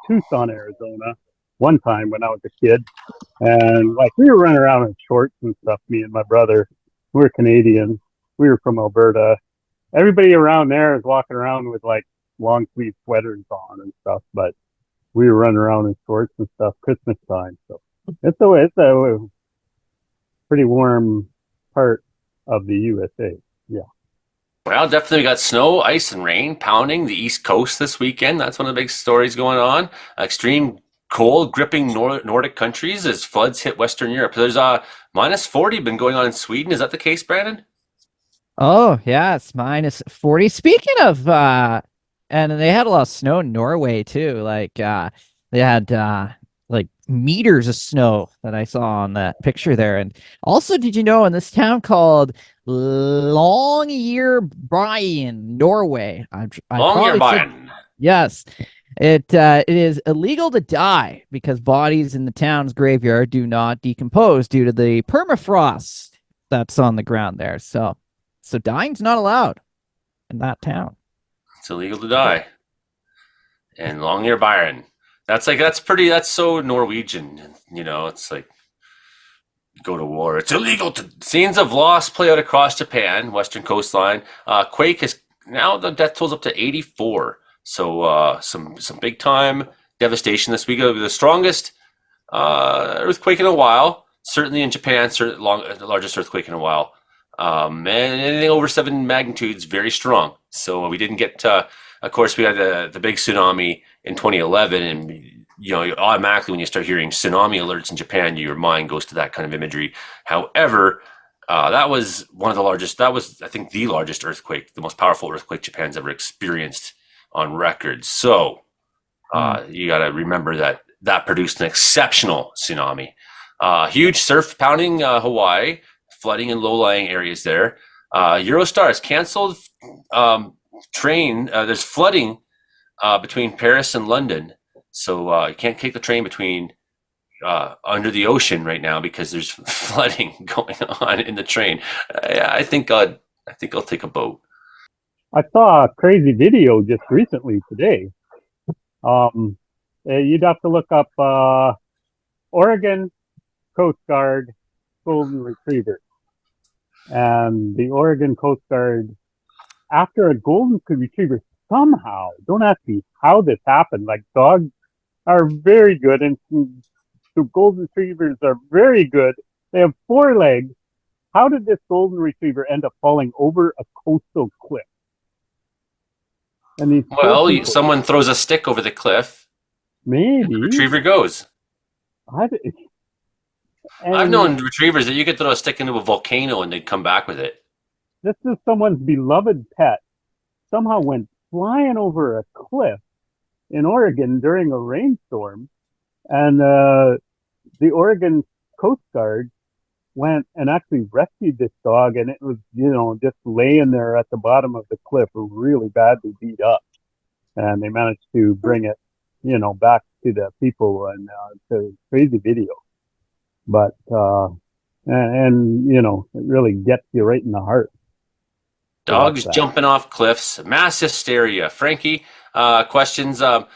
Tucson, Arizona, one time when I was a kid. And like we were running around in shorts and stuff, me and my brother. We were Canadian. We were from Alberta. Everybody around there is walking around with like long sleeve sweaters on and stuff, but we were running around in shorts and stuff Christmas time. So it's a pretty warm part of the USA. Yeah. Well, definitely got snow, ice, and rain pounding the East Coast this weekend. That's one of the big stories going on. Extreme cold gripping Nordic countries as floods hit Western Europe. There's minus 40 been going on in Sweden. Is that the case, Brandon? Oh yeah, it's minus 40. Speaking of and they had a lot of snow in Norway too. Like they had like meters of snow that I saw on that picture there. And also, did you know in this town called Longyearbyen, Norway? I probably said Longyearbyen. yes. It is illegal to die because bodies in the town's graveyard do not decompose due to the permafrost that's on the ground there. So dying's not allowed in that town. It's illegal to die. And Longyearbyen. That's so Norwegian. You know, it's like go to war. It's illegal to. Scenes of loss play out across Japan, western coastline. Quake has now the death toll's up to 84. So some big time devastation this week. It'll be the strongest earthquake in a while. Certainly in Japan, the largest earthquake in a while. And anything over 7 magnitudes, very strong. So we didn't get. Of course, we had the big tsunami in 2011, and you know, automatically when you start hearing tsunami alerts in Japan, your mind goes to that kind of imagery. However, that was one of the largest. That was, I think, the largest earthquake, the most powerful earthquake Japan's ever experienced on record. So you got to remember that produced an exceptional tsunami. Huge surf pounding Hawaii, flooding in low-lying areas there. Eurostar has canceled train. There's flooding between Paris and London. So you can't take the train between under the ocean right now because there's flooding going on in the train. I think I'll take a boat. I saw a crazy video just recently today. You'd have to look up Oregon Coast Guard golden retriever. And the Oregon Coast Guard, after a golden retriever, somehow, don't ask me how this happened, like dogs are very good and the golden retrievers are very good. They have 4 legs. How did this golden retriever end up falling over a coastal cliff? And someone throws a stick over the cliff. Maybe. The retriever goes. I've known retrievers that you could throw a stick into a volcano and they'd come back with it. This is someone's beloved pet. Somehow went flying over a cliff in Oregon during a rainstorm. And the Oregon Coast Guard went and actually rescued this dog, and it was, just laying there at the bottom of the cliff, really badly beat up. And they managed to bring it, back to the people, and it's a crazy video. But, it really gets you right in the heart. Dogs jumping off cliffs, mass hysteria. Frankie, questions. Do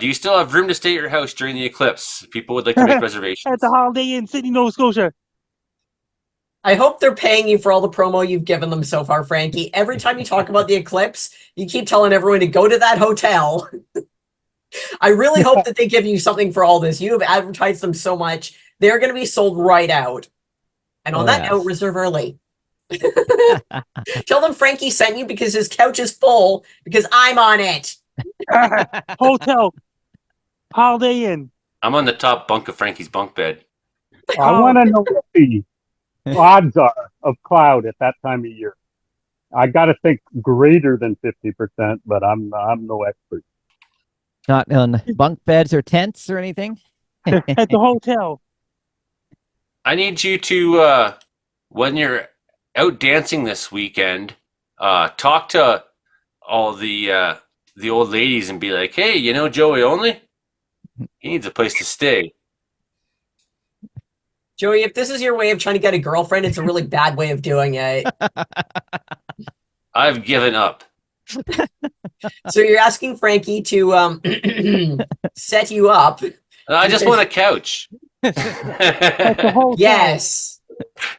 you still have room to stay at your house during the eclipse? People would like to make reservations. At the Holiday Inn, Sydney, Nova Scotia. I hope they're paying you for all the promo you've given them so far, Frankie. Every time you talk about the eclipse, you keep telling everyone to go to that hotel. I really hope that they give you something for all this. You have advertised them so much. They're going to be sold right out. And on that note, reserve early. Tell them Frankie sent you because his couch is full because I'm on it. Hotel. Holiday Inn. I'm on the top bunk of Frankie's bunk bed. I want to know what the odds are of cloud at that time of year. I got to think greater than 50%, but I'm no expert. Not on bunk beds or tents or anything? At the hotel. I need you to, when you're out dancing this weekend, talk to all the old ladies and be like, hey, you know Joey Only? He needs a place to stay. Joey, if this is your way of trying to get a girlfriend, it's a really bad way of doing it. I've given up. So you're asking Frankie to set you up. I just want a couch. That's the whole Yes.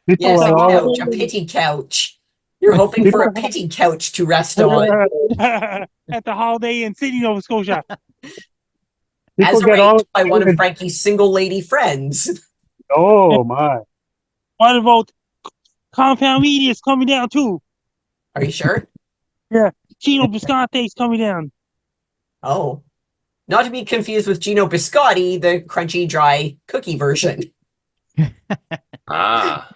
People Yes, are a all couch, a pity couch. You're hoping for a pity couch to rest on. at the Holiday Inn, Sydney, Nova Scotia. people As get all arranged by one of excited. Frankie's single lady friends. Oh my! What about Compound Media is coming down too? Are you sure? Yeah, Gino Bisconte is coming down. Oh. Not to be confused with Gino Biscotti, the crunchy, dry cookie version. Ah.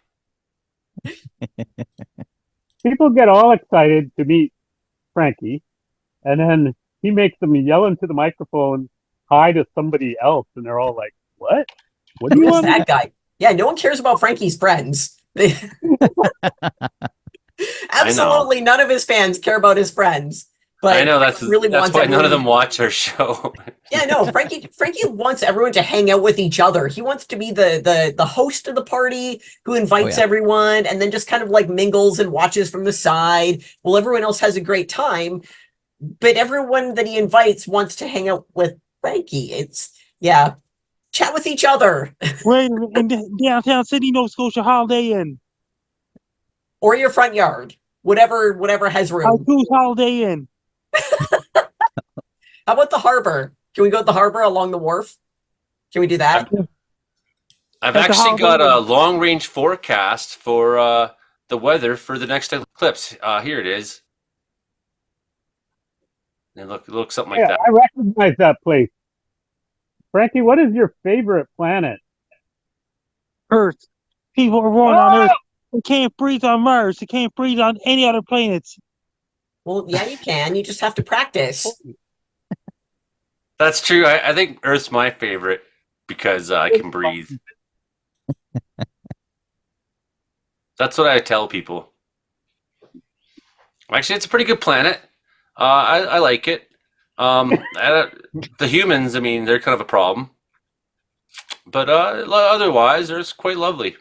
People get all excited to meet Frankie, and then he makes them yell into the microphone hi to somebody else, and they're all like, "What? What do Who you is want?" that guy? Yeah, no one cares about Frankie's friends. Absolutely none of his fans care about his friends. But I know that's really that's wants why none of everyone- them watch our show. Yeah, no, Frankie wants everyone to hang out with each other. He wants to be the host of the party who invites everyone and then just kind of like mingles and watches from the side while everyone else has a great time. But everyone that he invites wants to hang out with Frankie. It's chat with each other. Right in downtown Sydney, Nova Scotia, Holiday Inn. Or your front yard. Whatever has I room. choose Holiday Inn. How about the harbor? Can we go to the harbor along the wharf? Can we do that? I've actually got a long-range forecast for the weather for the next eclipse. Here it is. It looks something like that. I recognize that place. Frankie, what is your favorite planet? Earth. People are born on Earth. They can't breathe on Mars. They can't breathe on any other planets. Well, yeah, you can. You just have to practice. That's true. I think Earth's my favorite because I can breathe. That's what I tell people. Actually, it's a pretty good planet. I like it. The humans, I mean, they're kind of a problem. But otherwise, it's quite lovely.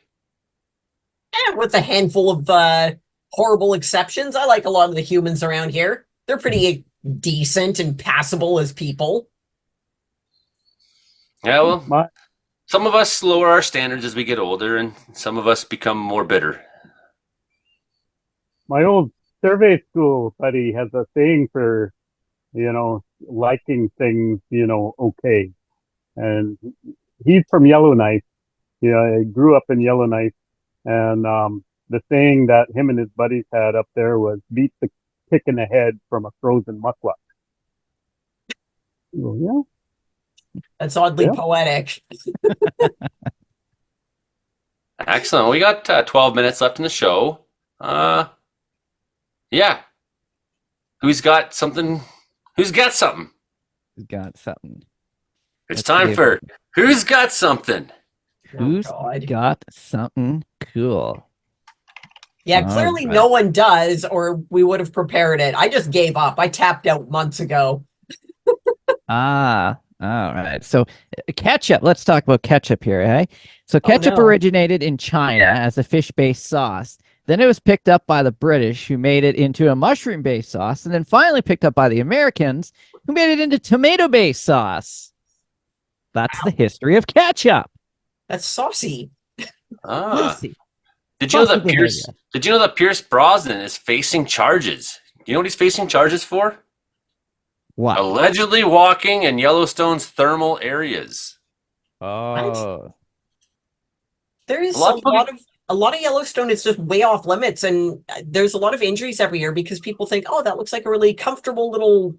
With a handful of horrible exceptions, I like a lot of the humans around here. They're pretty decent and passable as people. Yeah, well, some of us lower our standards as we get older, and some of us become more bitter. My old survey school buddy has a saying for, liking things, okay. And he's from Yellowknife. He grew up in Yellowknife. And the saying that him and his buddies had up there was beat the kick in the head from a frozen muckluck. Yeah. That's oddly poetic. Excellent. We got 12 minutes left in the show. Yeah. Who's got something? Who's got something? Who's got something? It's time for Who's Got Something? Who's got something cool? Yeah, clearly no one does, or we would have prepared it. I just gave up. I tapped out months ago. All right. So ketchup. Let's talk about ketchup here, eh? So ketchup originated in China as a fish-based sauce. Then it was picked up by the British, who made it into a mushroom-based sauce, and then finally picked up by the Americans, who made it into tomato-based sauce. That's the history of ketchup. That's saucy. Saucy. Did you know that Pierce Brosnan is facing charges? You know what he's facing charges for? What? Allegedly walking in Yellowstone's thermal areas. Oh. There is a lot of Yellowstone is just way off limits, and there's a lot of injuries every year because people think, oh, that looks like a really comfortable little,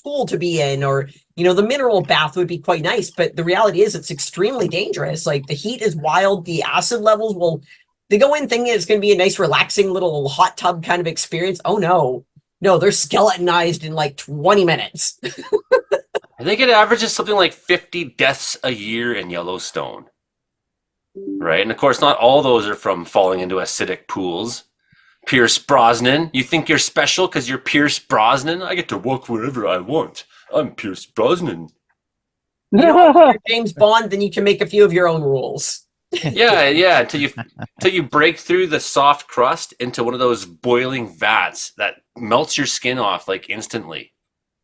pool to be in, or the mineral bath would be quite nice, but the reality is it's extremely dangerous. Like, the heat is wild, the acid levels they go in thinking it's going to be a nice relaxing little hot tub kind of experience. Oh no, they're skeletonized in like 20 minutes. I think it averages something like 50 deaths a year in Yellowstone. Right? And of course, not all those are from falling into acidic pools. Pierce Brosnan. You think you're special because you're Pierce Brosnan? I get to walk wherever I want. I'm Pierce Brosnan. You know, if you're James Bond, then you can make a few of your own rules. Yeah. Until you break through the soft crust into one of those boiling vats that melts your skin off like instantly.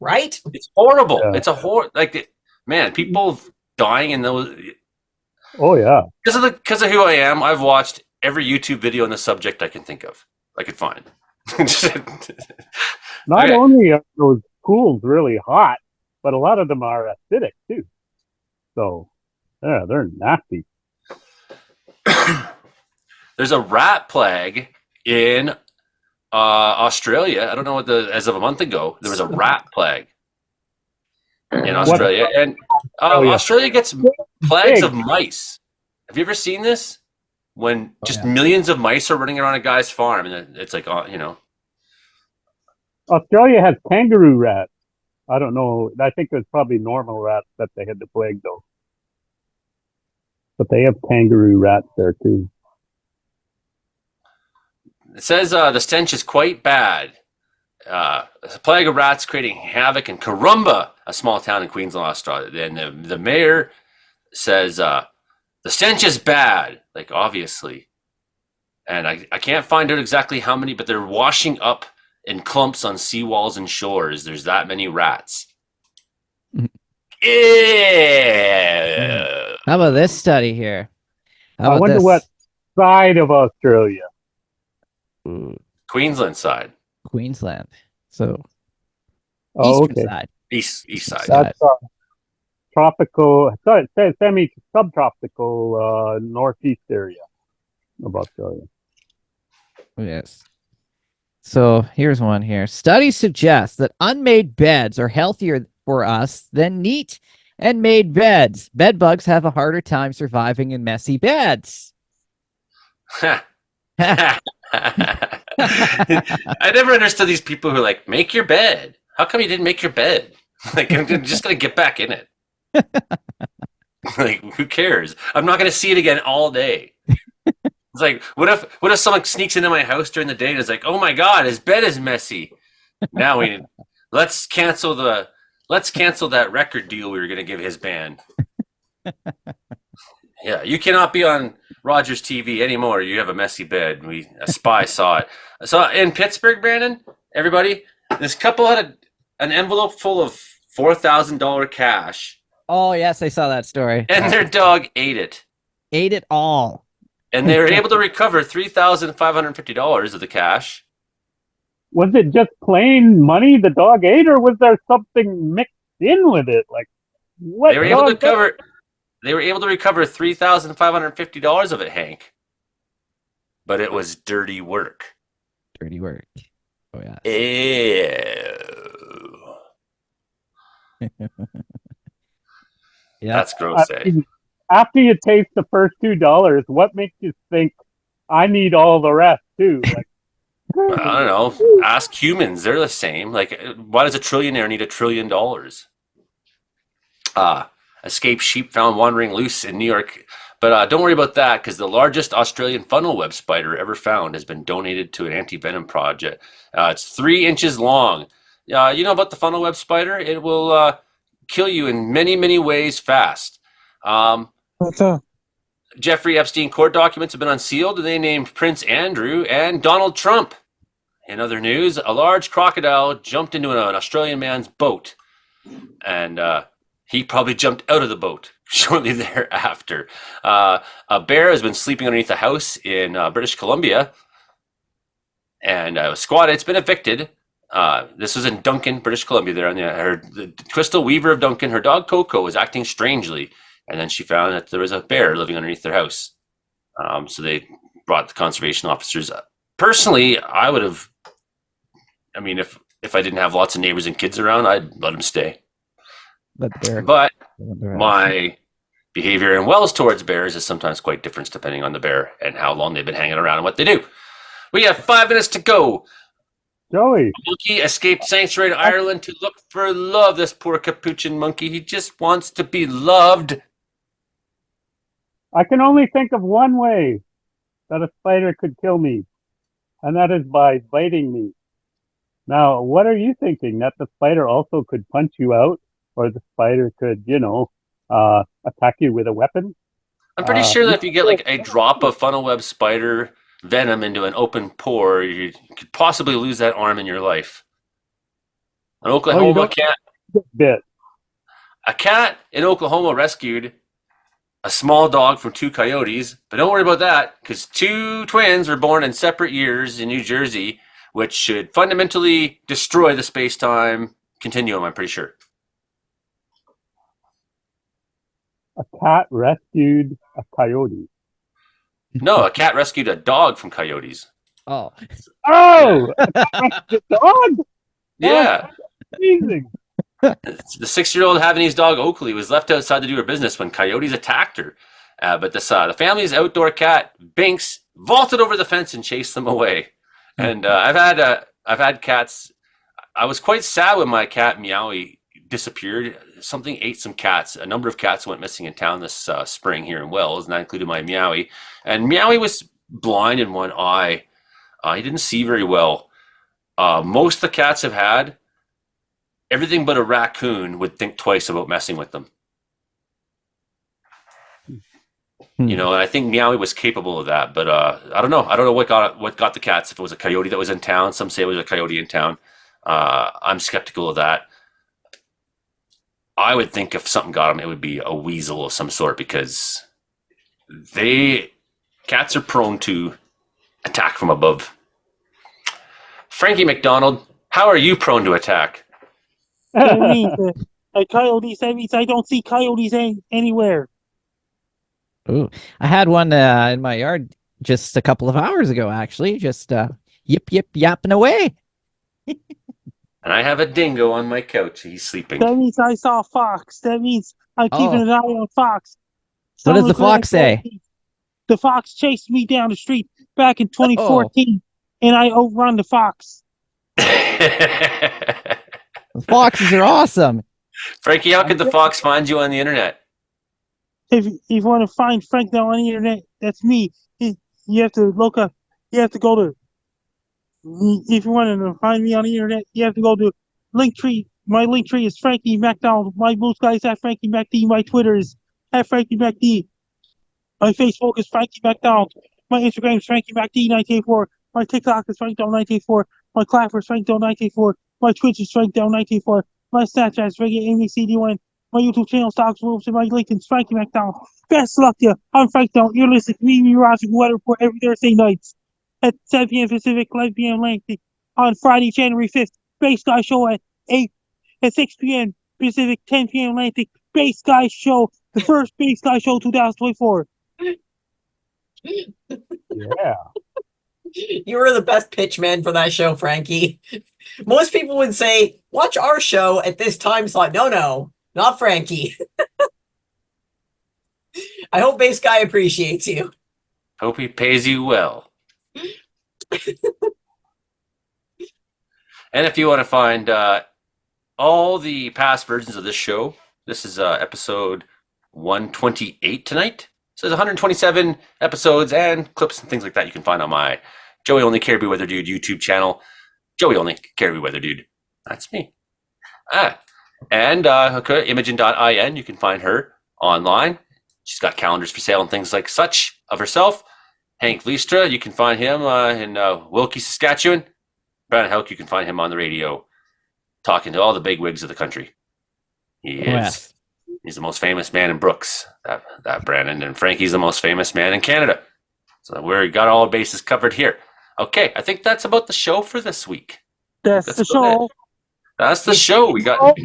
Right? It's horrible. Yeah. It's a man. People dying in those. Oh yeah. Because of who I am, I've watched every YouTube video on the subject I can think of. I could find. Not Okay. only are those pools really hot, but a lot of them are acidic too. So, yeah, they're nasty. There's a rat plague in Australia. I don't know what as of a month ago, there was a rat plague in Australia, and Australia gets plagues of mice. Have you ever seen this? When just millions of mice are running around a guy's farm, and it's like, Australia has kangaroo rats. I don't know. I think it's probably normal rats that they had the plague though. But they have kangaroo rats there too. It says the stench is quite bad. A plague of rats creating havoc in Karumba, a small town in Queensland, Australia. And the mayor says the stench is bad, like obviously. And I can't find out exactly how many, but they're washing up in clumps on seawalls and shores. There's that many rats. How about this study here? I wonder what side of Australia. Queensland side. Queensland. So okay. Side. East side. That's tropical. So it says semi-subtropical northeast area of Australia. Yes. So here's one here. Studies suggest that unmade beds are healthier for us than neat and made beds. Bed bugs have a harder time surviving in messy beds. I never understood these people who are like, make your bed. How come you didn't make your bed? Like, I'm just going to get back in it. Like, who cares? I'm not going to see it again all day. It's like, what if someone sneaks into my house during the day and is like, oh my God, his bed is messy. Now let's cancel that record deal we were going to give his band. Yeah, you cannot be on Rogers TV anymore. You have a messy bed. A spy saw it. So in Pittsburgh, Brandon, everybody, this couple had an envelope full of $4,000 cash. Oh yes, I saw that story. And their dog ate it. Ate it all. And they were able to recover $3,550 of the cash. Was it just plain money the dog ate, or was there something mixed in with it? Like what? They were able to recover $3,550 of it, Hank. But it was dirty work. Dirty work. Oh yeah. Ew. Yeah. That's gross, eh? After you taste the first $2, what makes you think I need all the rest too? Like, I don't know. Ask humans; they're the same. Like, why does a trillionaire need $1 trillion? Escaped sheep found wandering loose in New York. But don't worry about that, because the largest Australian funnel web spider ever found has been donated to an anti-venom project. It's 3 inches long. You know about the funnel web spider? It will kill you in many, many ways fast. Jeffrey Epstein court documents have been unsealed, and they named Prince Andrew and Donald Trump. In other news, a large crocodile jumped into an Australian man's boat, and he probably jumped out of the boat shortly thereafter. A bear has been sleeping underneath a house in British Columbia, and was squatted. It's been evicted. This was in Duncan, British Columbia. There, the Crystal Weaver of Duncan, her dog Coco was acting strangely, and then she found that there was a bear living underneath their house. So they brought the conservation officers. Personally, I would have. I mean, if I didn't have lots of neighbors and kids around, I'd let them stay. But my behavior in Wells towards bears is sometimes quite different depending on the bear and how long they've been hanging around and what they do. We have 5 minutes to go. Joey. Monkey escaped sanctuary to Ireland to look for love. This poor capuchin monkey. He just wants to be loved. I can only think of one way that a spider could kill me. and that is by biting me. Now, what are you thinking? That the spider also could punch you out, or the spider could, attack you with a weapon? I'm pretty sure that if you get like a drop of funnel web spider venom into an open pore, you could possibly lose that arm in your life. An Oklahoma a cat in Oklahoma rescued a small dog from 2 coyotes, but don't worry about that because 2 twins were born in separate years in New Jersey, which should fundamentally destroy the space-time continuum, I'm pretty sure. A cat rescued a coyote. No, a cat rescued a dog from coyotes. Oh. Oh! A cat rescued a dog? Yeah. Oh, amazing. The 6-year-old Havanese dog Oakley was left outside to do her business when coyotes attacked her. But the family's outdoor cat Binks vaulted over the fence and chased them away. And I've had cats. I was quite sad when my cat Meowie disappeared. Something ate some cats. A number of cats went missing in town this spring here in Wells, and that included my Meowie. And Meowie was blind in one eye. He didn't see very well. Most of the cats have had. Everything but a raccoon would think twice about messing with them. You know, and I think Meowie was capable of that, but I don't know. I don't know what got the cats. If it was a coyote that was in town, some say it was a coyote in town. I'm skeptical of that. I would think if something got them, it would be a weasel of some sort because cats are prone to attack from above. Frankie McDonald, how are you prone to attack? That means coyotes. That means I don't see coyotes anywhere. Ooh, I had one in my yard just a couple of hours ago, actually. Just yip yapping away. And I have a dingo on my couch. He's sleeping. That means I saw a fox. That means I'm keeping an eye on fox. What does the fox say? The fox chased me down the street back in 2014, and I outrun the fox. The foxes are awesome. Frankie, how could the fox find you on the internet? If you want to find Frank now on the internet, that's me. You have to look up. You have to go to. If you want to find me on the internet, you have to go to Linktree. My Linktree is Frankie MacDonald. My blue sky is at Frankie MacD. My Twitter is at Frankie MacD. My Facebook is Frankie MacDonald. My Instagram is Frankie MacD984. My TikTok is FrankDonald984. My Clapper is FrankDonald984. My Twitch is FrankDonald984. My Snapchat is FrankieAMyCD1. My YouTube channel, Stocks, Wolves, and my LinkedIn is Frankie MacDonald. Best of luck to you. I'm Frank Donald. You're listening to me, Meteorological Weather Report every Thursday nights at 7 p.m. Pacific, 11 p.m. Atlantic. On Friday, January 5th, Base Sky Show at 6 p.m. Pacific, 10 p.m. Atlantic. Base Sky Show, the first Base Sky Show 2024. Yeah. You were the best pitch man for that show, Frankie. Most people would say, watch our show at this time slot. No, not Frankie. I hope Base Guy appreciates you. Hope he pays you well. And if you want to find all the past versions of this show, this is episode 128 tonight. So there's 127 episodes and clips and things like that you can find on my Joey Only Caribou Weather Dude YouTube channel. Joey Only Caribou Weather Dude. That's me. And Imogen.in, you can find her online. She's got calendars for sale and things like such of herself. Hank Vlistra, you can find him in Wilkie, Saskatchewan. Brandon Houck, you can find him on the radio talking to all the big wigs of the country. He is. Yes. He's the most famous man in Brooks, that Brandon. And Frankie's the most famous man in Canada. So we got all bases covered here. Okay, I think that's about the show for this week. That's the show. That's the show. We got.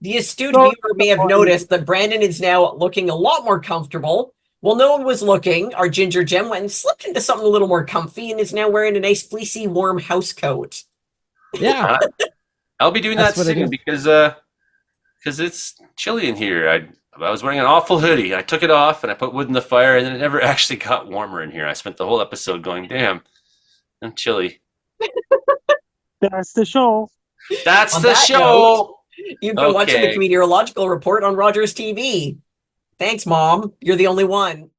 The astute viewer may have noticed that Brandon is now looking a lot more comfortable. While no one was looking, our Ginger Gem went and slipped into something a little more comfy and is now wearing a nice fleecy, warm house coat. Yeah. I'll be doing that soon because it's chilly in here. I was wearing an awful hoodie. I took it off and I put wood in the fire, and then it never actually got warmer in here. I spent the whole episode going, damn, I'm chilly. That's the show. That's the show. You've been watching the Comedeorological Report on Rogers TV. Thanks, Mom. You're the only one.